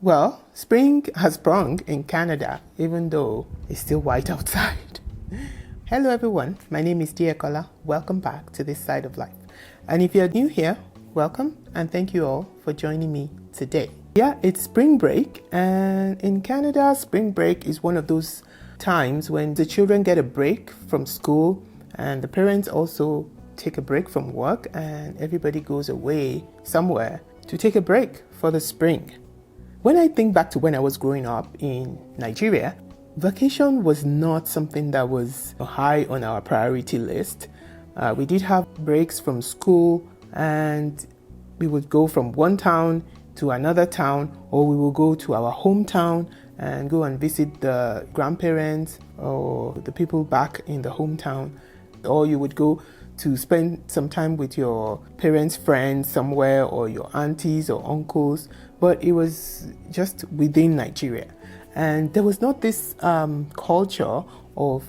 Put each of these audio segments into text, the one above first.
Well, spring has sprung in Canada, even though it's still white outside. Hello everyone, my name is Diakola. Welcome back to this side of life. And if you're new here, welcome and thank you all for joining me today. Yeah, it's spring break, and in Canada, spring break is one of those times when the children get a break from school and the parents also take a break from work and everybody goes away somewhere to take a break for the spring. When I think back to when I was growing up in Nigeria, vacation was not something that was high on our priority list. We did have breaks from school and we would go from one town to another town, or we will go to our hometown and go and visit the grandparents or the people back in the hometown, or you would go to spend some time with your parents' friends somewhere, or your aunties or uncles, but it was just within Nigeria. And there was not this culture of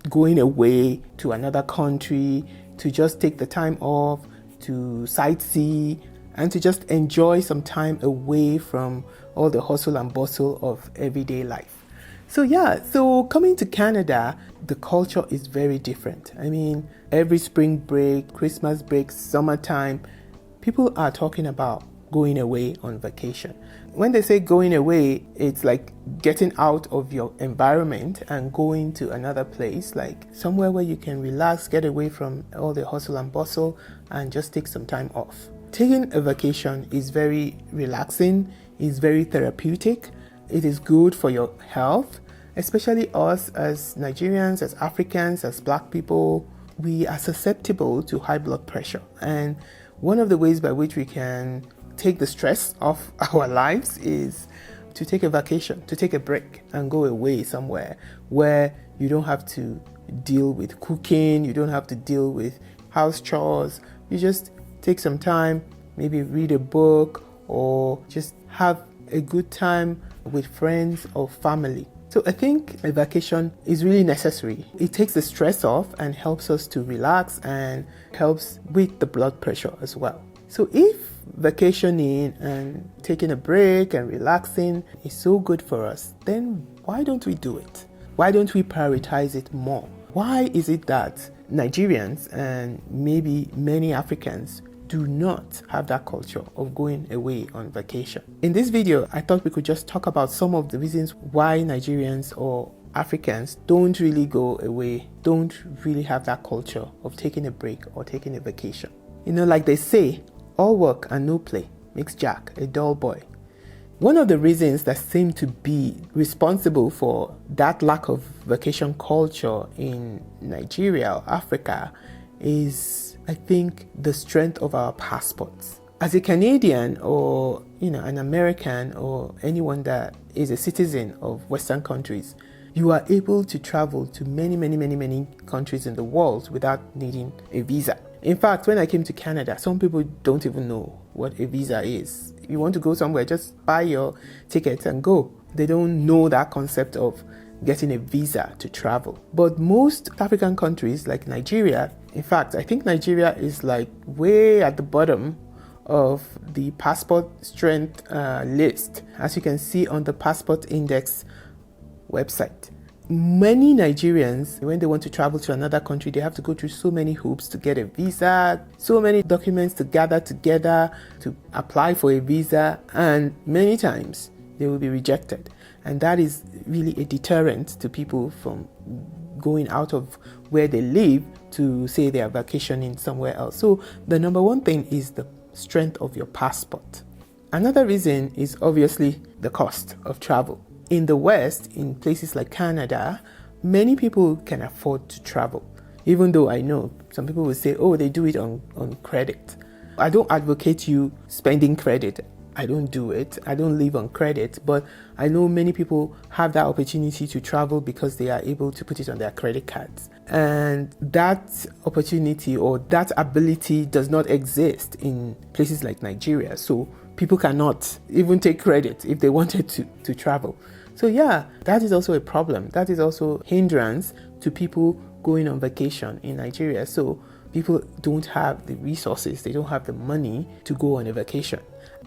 going away to another country to just take the time off, to sightsee, and to just enjoy some time away from all the hustle and bustle of everyday life. So coming to Canada, the culture is very different. I mean, every spring break, Christmas break, summertime, people are talking about going away on vacation. When they say going away, it's like getting out of your environment and going to another place, like somewhere where you can relax, get away from all the hustle and bustle, and just take some time off. Taking a vacation is very relaxing, is very therapeutic. It is good for your health, especially us as Nigerians, as Africans, as Black people. We are susceptible to high blood pressure. And one of the ways by which we can take the stress off our lives is to take a vacation, to take a break and go away somewhere where you don't have to deal with cooking, you don't have to deal with house chores. You just take some time, maybe read a book or just have a good time with friends or family. So I think a vacation is really necessary. It takes the stress off and helps us to relax and helps with the blood pressure as well. So if vacationing and taking a break and relaxing is so good for us, then why don't we do it? Why don't we prioritize it more? Why is it that Nigerians and maybe many Africans do not have that culture of going away on vacation? In this video, I thought we could just talk about some of the reasons why Nigerians or Africans don't really go away, don't really have that culture of taking a break or taking a vacation. You know, like they say, all work and no play makes Jack a dull boy. One of the reasons that seem to be responsible for that lack of vacation culture in Nigeria or Africa is, I think, the strength of our passports. As a Canadian or, an American or anyone that is a citizen of Western countries, you are able to travel to many countries in the world without needing a visa. In fact, when I came to Canada, some people don't even know what a visa is. If you want to go somewhere, just buy your ticket and go. They don't know that concept of getting a visa to travel. But most African countries like Nigeria, in fact, I think Nigeria is like way at the bottom of the passport strength list, as you can see on the Passport Index website. Many Nigerians, when they want to travel to another country, they have to go through so many hoops to get a visa, so many documents to gather together to apply for a visa, and many times they will be rejected. And that is really a deterrent to people from going out of where they live to say they are vacationing somewhere else. So the number one thing is the strength of your passport. Another reason is obviously the cost of travel. In the West, in places like Canada, many people can afford to travel. Even though I know some people will say, oh, they do it on credit. I don't advocate you spending credit. I don't do it. I don't live on credit. But I know many people have that opportunity to travel because they are able to put it on their credit cards. And that opportunity or that ability does not exist in places like Nigeria. So people cannot even take credit if they wanted to travel. So yeah, that is also a problem. That is also hindrance to people going on vacation in Nigeria. So people don't have the resources, they don't have the money to go on a vacation.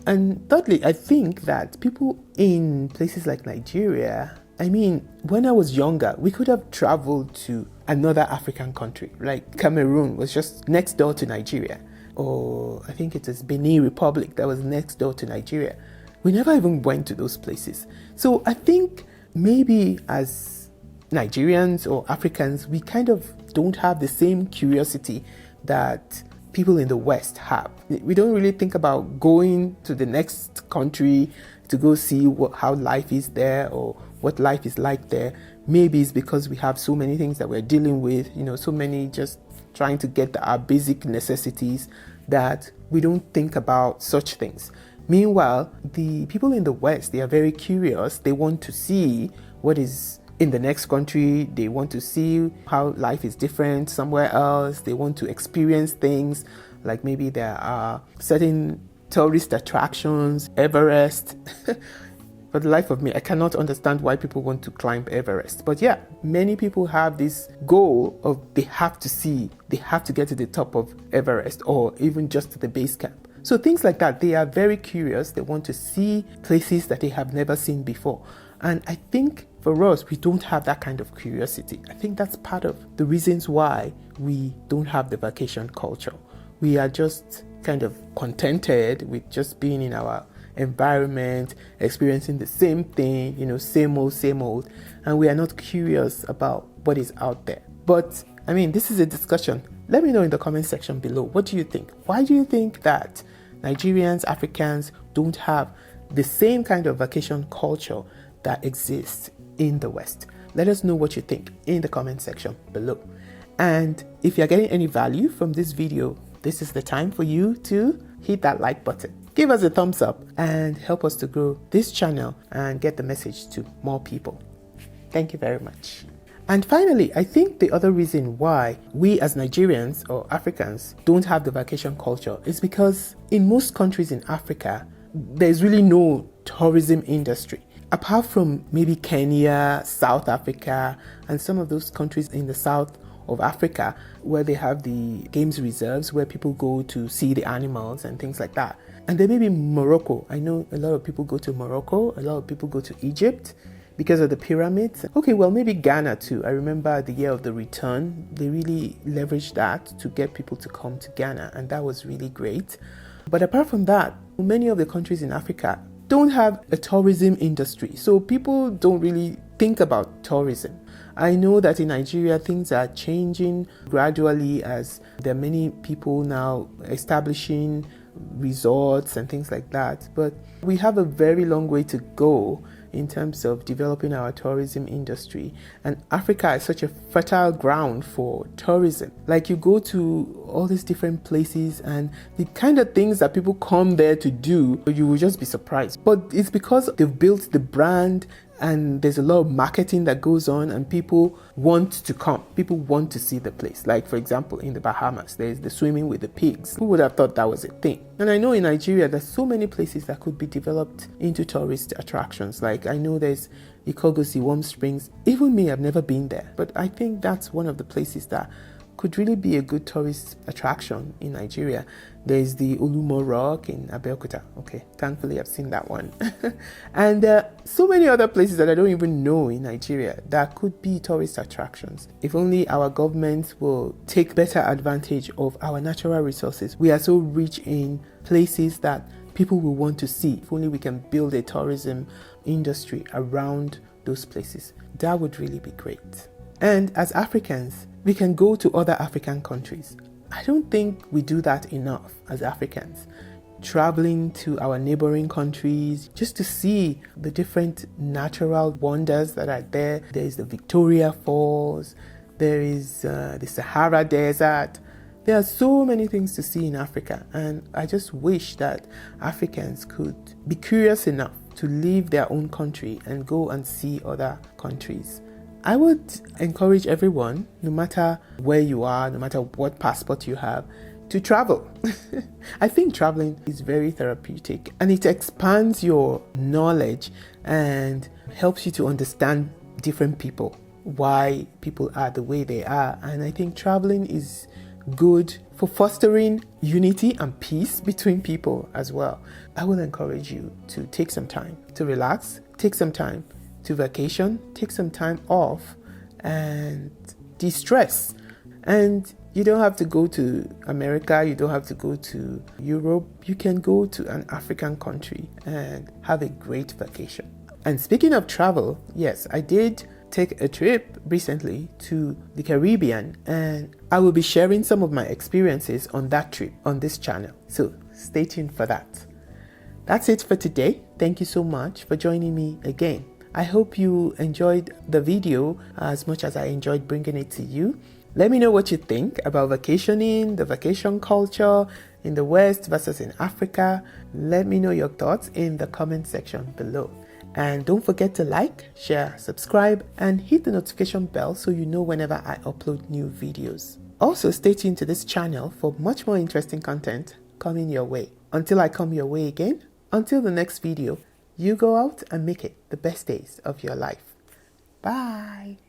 And thirdly, I think that people in places like Nigeria, I mean, when I was younger, we could have traveled to another African country, like Cameroon was just next door to Nigeria, or I think it is Benin Republic that was next door to Nigeria. We never even went to those places. So I think maybe as Nigerians or Africans, we kind of don't have the same curiosity that people in the West have. We don't really think about going to the next country to go see how life is there or what life is like there. Maybe it's because we have so many things that we're dealing with, so many just trying to get our basic necessities that we don't think about such things. Meanwhile, the people in the West, they are very curious. They want to see what is in the next country. They want to see how life is different somewhere else. They want to experience things like maybe there are certain tourist attractions, Everest. For the life of me, I cannot understand why people want to climb Everest. But yeah, many people have this goal of they have to get to the top of Everest or even just to the base camp. So things like that, they are very curious. They want to see places that they have never seen before. And I think for us, we don't have that kind of curiosity. I think that's part of the reasons why we don't have the vacation culture. We are just kind of contented with just being in our environment, experiencing the same thing, same old, and we are not curious about what is out there. But I mean, this is a discussion. Let me know in the comment section below. What do you think? Why do you think that Nigerians, Africans don't have the same kind of vacation culture that exists in the West? Let us know what you think in the comment section below. And if you're getting any value from this video, this is the time for you to hit that like button. Give us a thumbs up and help us to grow this channel and get the message to more people. Thank you very much. And finally, I think the other reason why we as Nigerians or Africans don't have the vacation culture is because in most countries in Africa, there's really no tourism industry. Apart from maybe Kenya, South Africa, and some of those countries in the south of Africa where they have the games reserves where people go to see the animals and things like that. And then maybe Morocco. I know a lot of people go to Morocco, a lot of people go to Egypt because of the pyramids. Okay, well, maybe Ghana too. I remember the year of the return, they really leveraged that to get people to come to Ghana, and that was really great. But apart from that, many of the countries in Africa don't have a tourism industry, so people don't really think about tourism. I know that in Nigeria, things are changing gradually as there are many people now establishing resorts and things like that. But we have a very long way to go in terms of developing our tourism industry. And Africa is such a fertile ground for tourism. Like you go to all these different places and the kind of things that people come there to do, you will just be surprised. But it's because they've built the brand and there's a lot of marketing that goes on and people want to come. People want to see the place. Like, for example, in the Bahamas, there's the swimming with the pigs. Who would have thought that was a thing? And I know in Nigeria, there's so many places that could be developed into tourist attractions. Like, I know there's Ikogosi, Warm Springs. Even me, I've never been there. But I think that's one of the places that could really be a good tourist attraction in Nigeria. There's the Olumo Rock in Abeokuta. Okay, thankfully I've seen that one. And so many other places that I don't even know in Nigeria that could be tourist attractions. If only our government will take better advantage of our natural resources. We are so rich in places that people will want to see. If only we can build a tourism industry around those places. That would really be great. And as Africans, we can go to other African countries. I don't think we do that enough as Africans. Traveling to our neighboring countries just to see the different natural wonders that are there. There is the Victoria Falls. There is the Sahara Desert. There are so many things to see in Africa. And I just wish that Africans could be curious enough to leave their own country and go and see other countries. I would encourage everyone, no matter where you are, no matter what passport you have, to travel. I think traveling is very therapeutic and it expands your knowledge and helps you to understand different people, why people are the way they are. And I think traveling is good for fostering unity and peace between people as well. I will encourage you to take some time to relax, take some time to vacation, take some time off and de-stress. And you don't have to go to America, you don't have to go to Europe. You can go to an African country and have a great vacation. And speaking of travel, yes, I did take a trip recently to the Caribbean, and I will be sharing some of my experiences on that trip on this channel. So stay tuned for that. That's it for today. Thank you so much for joining me again. I hope you enjoyed the video as much as I enjoyed bringing it to you. Let me know what you think about vacationing, the vacation culture in the West versus in Africa. Let me know your thoughts in the comment section below. And don't forget to like, share, subscribe, and hit the notification bell so you know whenever I upload new videos. Also, stay tuned to this channel for much more interesting content coming your way. Until I come your way again, until the next video, you go out and make it the best days of your life. Bye.